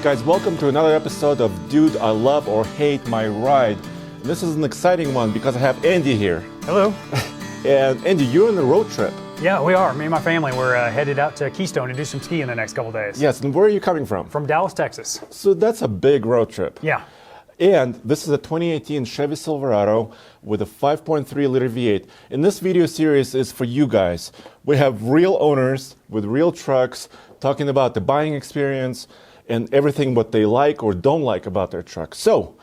Guys, welcome to another episode of Dude, I Love or Hate My Ride. This is an exciting one because I have Andy here. Hello. And Andy, you're on a road trip. Yeah, we are. Me and my family, we're headed out to Keystone to do some skiing the next couple days. Yes, and where are you coming from? From Dallas, Texas. So that's a big road trip. Yeah. And this is a 2018 Chevy Silverado with a 5.3-liter V8. And this video series is for you guys. We have real owners with real trucks talking about the buying experience and everything what they like or don't like about their truck. So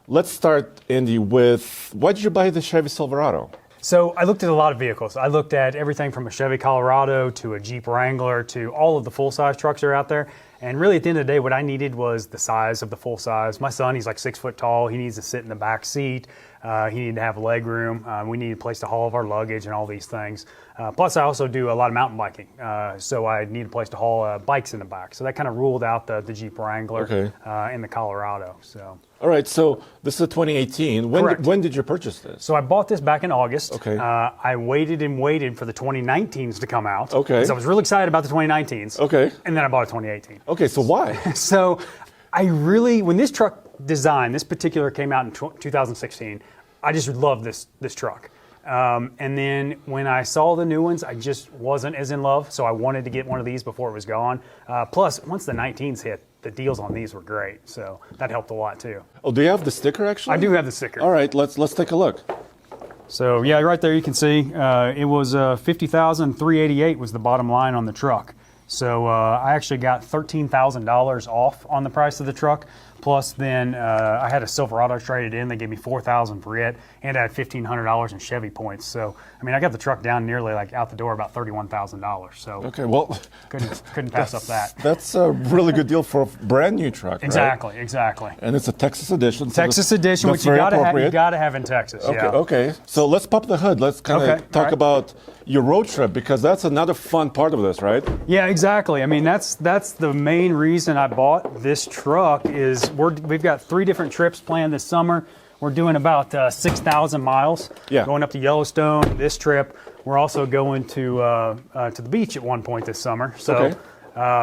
let's start, Andy, with why did you buy the Chevy Silverado? So I looked at a lot of vehicles. I looked at everything from a Chevy Colorado to a Jeep Wrangler to all of the full-size trucks that are out there. And really, at the end of the day, what I needed was the size of the full size. My son, he's like 6 foot tall. He needs to sit in the back seat. He needed to have leg room. We need a place to haul all of our luggage and all these things. Plus, I also do a lot of mountain biking. So I need a place to haul bikes in the back. So that kind of ruled out the Jeep Wrangler and the Colorado. So. All right, so this is a 2018. When did you purchase this? So I bought this back in August. Okay. I waited and waited for the 2019s to come out. Okay. Because I was really excited about the 2019s. Okay. And then I bought a 2018. Okay, so why? So when this truck design, this particular came out in 2016, I just loved this truck. And then when I saw the new ones, I just wasn't as in love. So I wanted to get one of these before it was gone. Plus, once the 19s hit, the deals on these were great. So that helped a lot too. Oh, do you have the sticker actually? I do have the sticker. All right, let's take a look. So yeah, right there you can see it was $50,388 was the bottom line on the truck. So I actually got $13,000 off on the price of the truck. Plus, then I had a Silverado traded in. They gave me $4,000 for it, and I had $1,500 in Chevy points. So, I mean, I got the truck down nearly like out the door about $31,000. So, okay, well, couldn't pass up that. That's a really good deal for a brand new truck, Exactly, right? Exactly. And it's a Texas edition. Texas edition, which you gotta have in Texas. Okay, yeah. Okay. So let's pop the hood. Let's kind of talk about your road trip because that's another fun part of this, right? Yeah, exactly. I mean, that's the main reason I bought this truck is we've got 3 different trips planned this summer. We're doing about 6,000 miles. Yeah. Going up to Yellowstone this trip. We're also going to the beach at one point this summer. So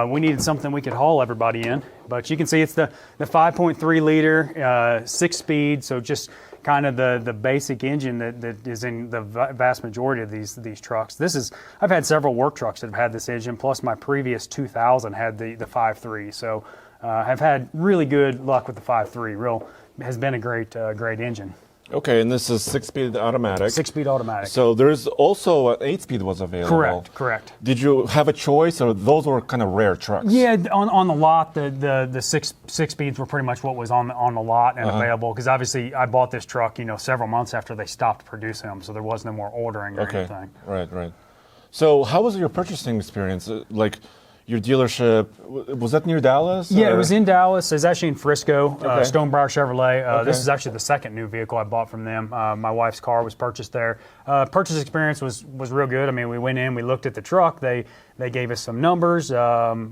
we needed something we could haul everybody in. But you can see it's the 5.3 liter, 6-speed. So just kind of the basic engine that is in the vast majority of these trucks. I've had several work trucks that have had this engine. Plus my previous 2000 had the 5.3. So I've had really good luck with the 5.3. Has been a great engine. Okay, and this is 6-speed automatic. 6-speed automatic. So there's also an 8-speed was available. Correct. Did you have a choice, or those were kind of rare trucks? Yeah, on the lot, the six speeds were pretty much what was on the lot and available. Because obviously, I bought this truck, several months after they stopped producing them, so there was no more ordering or anything. Right. So how was your purchasing experience? Like, your dealership, was that near Dallas? Yeah, it was in Dallas. It was actually in Frisco, Okay. Stonebriar Chevrolet. This is actually the second new vehicle I bought from them. My wife's car was purchased there. Purchase experience was real good. I mean, we went in, we looked at the truck. They gave us some numbers. I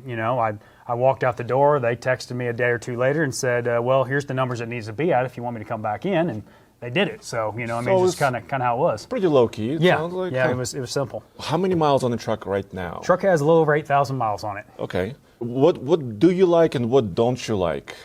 walked out the door. They texted me a day or two later and said, well, here's the numbers it needs to be at if you want me to come back in. And they did it. So, just kind of how it was. Pretty low key. Yeah, sounds like, it was simple. How many miles on the truck right now? Truck has a little over 8,000 miles on it. Okay. What do you like and what don't you like?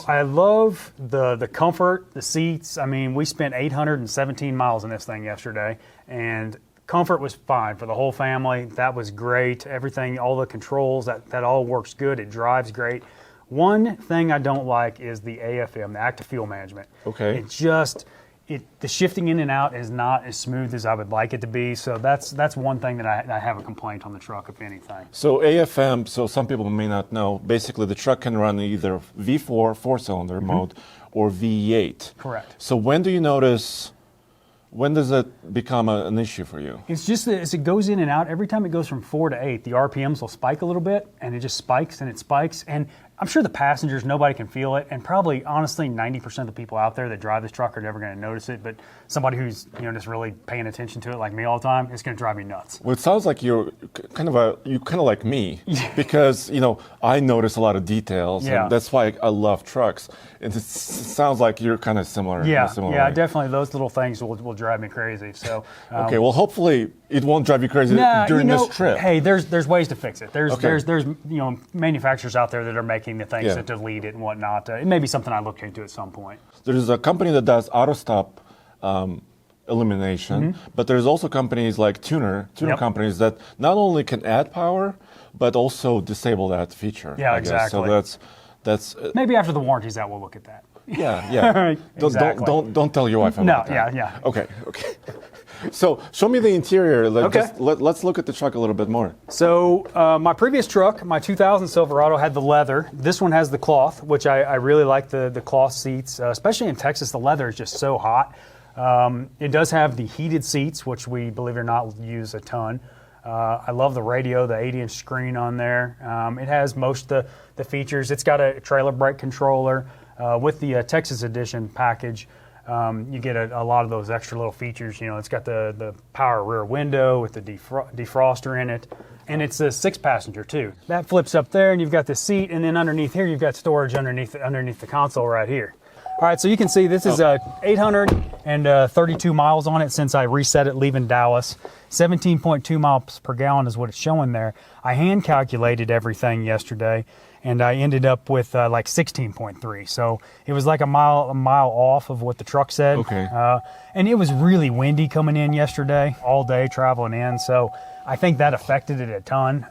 I love the comfort, the seats. I mean, we spent 817 miles on this thing yesterday, and comfort was fine for the whole family. That was great. Everything, all the controls, that all works good. It drives great. One thing I don't like is the AFM, the active fuel management. Okay. The shifting in and out is not as smooth as I would like it to be. So that's one thing that I have a complaint on the truck, if anything. So AFM, so some people may not know, basically the truck can run either V4, 4-cylinder mode, or V8. Correct. So when does it become an issue for you? It's just that as it goes in and out, every time it goes from 4 to 8, the RPMs will spike a little bit, and it just spikes and it spikes. And I'm sure the passengers, nobody can feel it, and probably, honestly, 90% of the people out there that drive this truck are never going to notice it, but somebody who's just really paying attention to it like me all the time, it's going to drive me nuts. Well, it sounds like you're kind of like me, because, I notice a lot of details, and that's why I love trucks. And it sounds like you're kind of similar. Yeah, way. definitely. Those little things will drive me crazy. So okay, well, hopefully it won't drive you crazy during this trip. Hey, there's ways to fix it. There's manufacturers out there that are making looking to things to delete it and whatnot. It may be something I look into at some point. There's a company that does auto stop elimination, but there's also companies like tuner companies that not only can add power, but also disable that feature. Yeah, I guess. exactly. So that's maybe after the warranty's out, we'll look at that. Yeah. Exactly. Don't tell your wife about that. Yeah. Okay. So show me the interior. Let's look at the truck a little bit more. So my previous truck, my 2000 Silverado, had the leather. This one has the cloth, which I really like the cloth seats, especially in Texas. The leather is just so hot. It does have the heated seats, which we, believe it or not, use a ton. I love the radio, the 80-inch screen on there. It has most of the features. It's got a trailer brake controller. With the Texas Edition package, you get a lot of those extra little features. You know, it's got the power rear window with the defroster in it, and it's a 6-passenger too. That flips up there, and you've got the seat, and then underneath here, you've got storage underneath the console right here. All right, so you can see this is 832 miles on it since I reset it leaving Dallas. 17.2 miles per gallon is what it's showing there. I hand calculated everything yesterday, and I ended up with like 16.3. So it was like a mile off of what the truck said. Okay. And it was really windy coming in yesterday, all day traveling in. So I think that affected it a ton.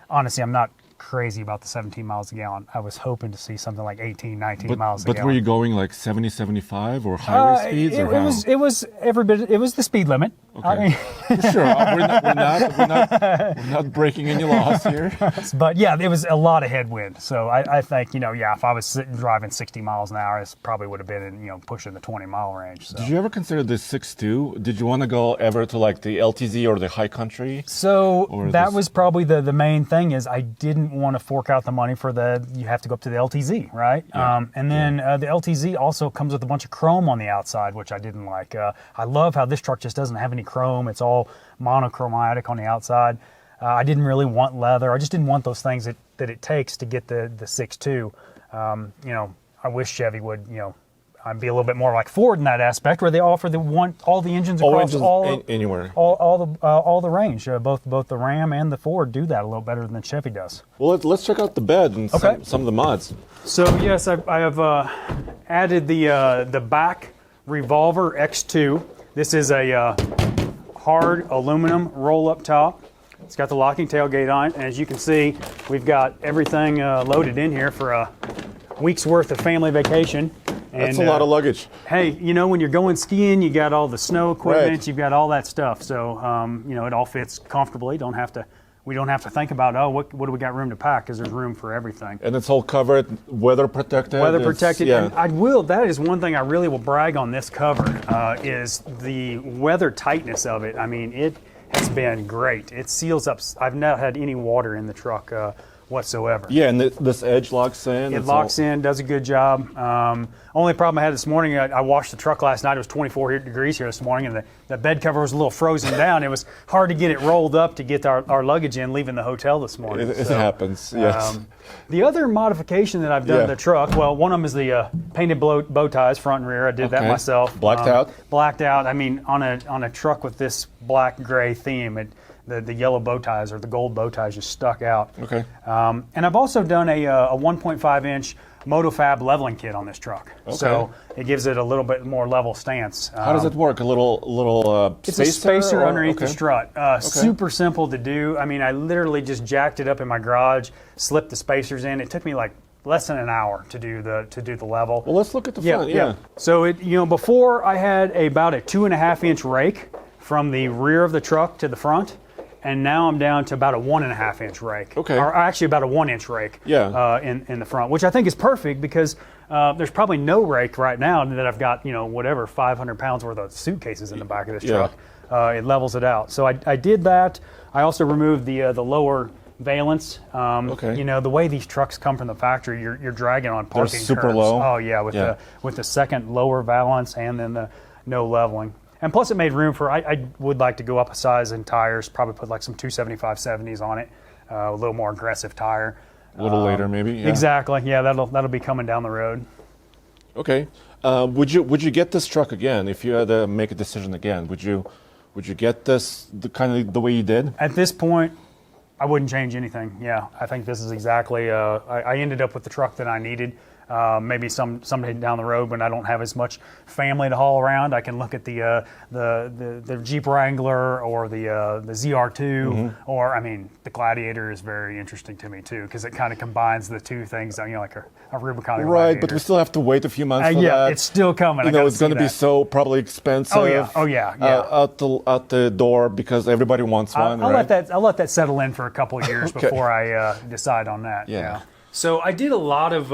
Honestly, I'm not crazy about the 17 miles a gallon. I was hoping to see something like 18, 19 miles a gallon. But were you going like 70, 75 or highway speeds? It was every bit. It was the speed limit. Okay. I mean, sure. We're not breaking any laws here. But yeah, there was a lot of headwind. So I think, if I was driving 60 miles an hour, this probably would have been in, pushing the 20-mile range. So. Did you ever consider the 6.2? Did you want to go ever to like the LTZ or the high country? So that was probably the main thing is I didn't want to fork out the money for you have to go up to the LTZ, right? Yeah. And then the LTZ also comes with a bunch of chrome on the outside, which I didn't like. I love how this truck just doesn't have any chrome. It's all monochromatic on the outside. I didn't really want leather. I just didn't want those things that it takes to get the 6.2. I wish Chevy would, I'd be a little bit more like Ford in that aspect, where they offer all the engines across anywhere, all the range. Both the Ram and the Ford do that a little better than Chevy does. Well, let's check out the bed and some of the mods. So yes, I have added the back revolver X2. This is a hard aluminum roll-up top. It's got the locking tailgate on it, and as you can see, we've got everything loaded in here for a week's worth of family vacation. And, that's a lot of luggage. Hey, when you're going skiing, you got all the snow equipment, Right. you've got all that stuff. So, it all fits comfortably. We don't have to think about, what do we got room to pack, because there's room for everything. And it's all covered, weather protected. Weather protected. Yeah. And that is one thing I really will brag on this cover, is the weather tightness of it. I mean, it has been great. It seals up. I've not had any water in the truck whatsoever. Yeah, and this edge locks in. It locks in, does a good job. Only problem I had this morning, I washed the truck last night. It was 24 degrees here this morning, and the bed cover was a little frozen down. It was hard to get it rolled up to get our luggage in leaving the hotel this morning. It happens, yes. The other modification that I've done to the truck, well, one of them is the painted bow ties, front and rear. I did that myself. Blacked out? Blacked out. I mean, on a truck with this black-gray theme, the yellow bow ties or the gold bow ties just stuck out. Okay. And I've also done a 1.5-inch MotoFab leveling kit on this truck. Okay. So it gives it a little bit more level stance. How does it work? A little It's spacer? a spacer underneath okay. the strut. Super simple to do. I mean, I literally just jacked it up in my garage, slipped the spacers in. It took me like less than an hour to do the level. Well, let's look at the front. Yeah. So before I had about a 2.5-inch rake from the rear of the truck to the front, and now I'm down to about a 1.5-inch rake. Okay. Or actually about a 1-inch rake. Yeah. In the front, which I think is perfect because there's probably no rake right now that I've got 500 pounds worth of suitcases in the back of this truck. It levels it out. So I did that. I also removed the lower valance. The way these trucks come from the factory, you're dragging on parking They're super curbs. low. Oh yeah, with the second lower valance and then the no leveling. And plus it made room for, I would like to go up a size in tires, probably put like some 275/70s on it, a little more aggressive tire. A little later, maybe. Yeah. Exactly. Yeah, that'll be coming down the road. Okay. Would you get this truck again if you had to make a decision again? Would you get this kind of the way you did? At this point, I wouldn't change anything. Yeah, I think this is exactly. I ended up with the truck that I needed. Maybe someday down the road when I don't have as much family to haul around, I can look at the Jeep Wrangler or the ZR2, or I mean the Gladiator is very interesting to me too because it kind of combines the two things. You know, like a Rubicon. Right, but we still have to wait a few months for yeah, that. it's still coming. You know, it's going to be so probably expensive. Oh yeah. Out the door because everybody wants one. I'll right? let that settle in for a couple of years before I decide on that. Yeah. So I did a lot of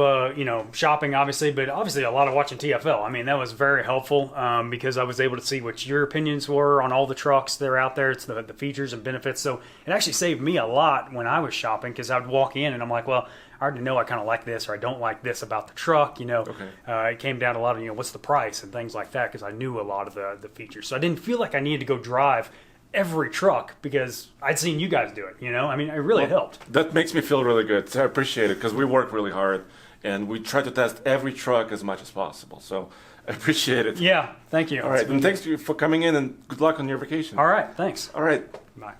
shopping, obviously, but obviously a lot of watching TFL. I mean, that was very helpful because I was able to see what your opinions were on all the trucks that are out there. It's the features and benefits. So it actually saved me a lot when I was shopping because I would walk in and I'm like, well, I already know I kind of like this or I don't like this about the truck. It came down to a lot of what's the price and things like that because I knew a lot of the features. So I didn't feel like I needed to go drive every truck because I'd seen you guys do it, I mean, it really helped. That makes me feel really good. So I appreciate it because we work really hard and we try to test every truck as much as possible. So I appreciate it. Yeah, thank you. All right, and thanks to you for coming in and good luck on your vacation. All right, thanks. All right. Bye.